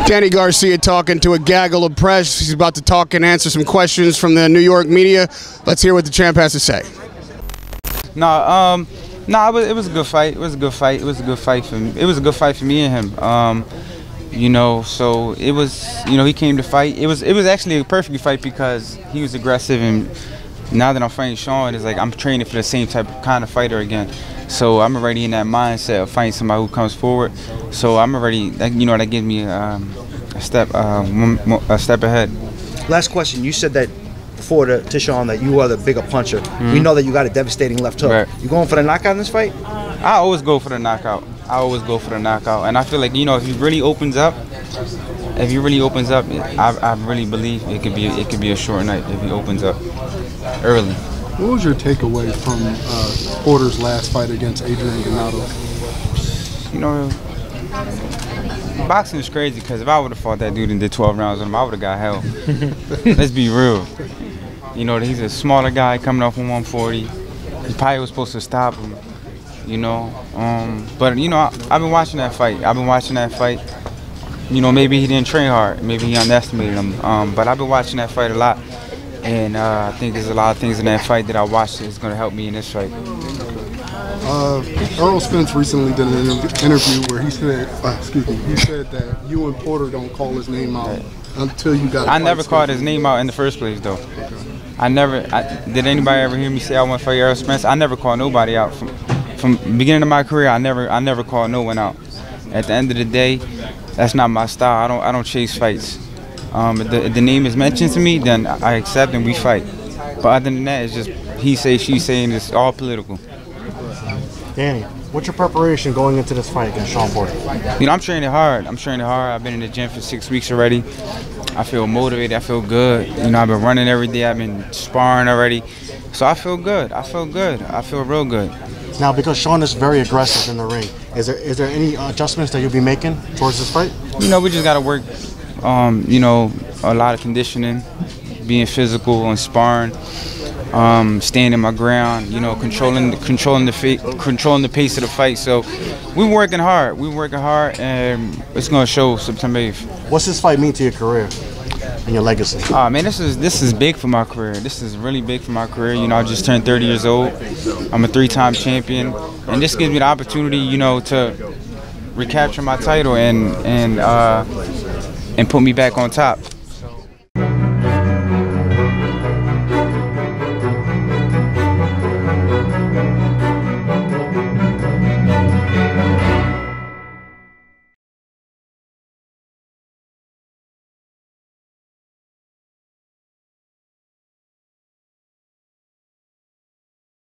Danny Garcia talking to a gaggle of press. He's about to talk and answer some questions from the New York media. Let's hear what the champ has to say. It was a good fight. It was a good fight. It was a good fight for me. It was a good fight for me and him. You know, so it was. You know, he came to fight. It was actually a perfect fight because he was aggressive, and now that I'm fighting Shawn, it's like I'm training for the same kind of fighter again. So I'm already in that mindset of fighting somebody who comes forward. So I'm already, you know, that gives me a step ahead. Last question. You said that before to Shawn that you are the bigger puncher. We know that you got a devastating left hook. Right. You going for the knockout in this fight? I always go for the knockout. And I feel like, you know, if he really opens up, I really believe it could be a short night if he opens up early. What was your takeaway from Porter's last fight against Adrian Donato? You know, boxing is crazy because if I would have fought that dude and did 12 rounds with him, I would have got hell. Let's be real. You know, he's a smaller guy coming off from 140. He probably was supposed to stop him, you know. But, you know, I've been watching that fight. You know, maybe he didn't train hard. Maybe he underestimated him. But I've been watching that fight a lot. And I think there's a lot of things in that fight that I watched that's going to help me in this fight. Earl Spence recently did an interview where he said, he said that you and Porter don't call his name out until you got. I never called his name out in the first place, though. Okay. Did anybody ever hear me say I want to fight Earl Spence? I never called nobody out from the beginning of my career. I never called no one out. At the end of the day, that's not my style. I don't chase fights. If the name is mentioned to me, then I accept and we fight. But other than that, it's just he say, she say, and it's all political. Danny, what's your preparation going into this fight against Shawn Porter? You know, I'm training hard. I've been in the gym for 6 weeks already. I feel motivated. I feel good. You know, I've been running every day. I've been sparring already. So I feel good. I feel real good. Now, because Shawn is very aggressive in the ring, is there any adjustments that you'll be making towards this fight? You know, we just got to work, you know, a lot of conditioning, being physical and sparring. Standing my ground, you know, controlling the pace of the fight. So we're working hard. And it's gonna show September 8th. What's this fight mean to your career and your legacy? Man, this is big for my career. This is really big for my career. You know, I just turned 30 years old. I'm a 3-time champion, and this gives me the opportunity, you know, to recapture my title and put me back on top.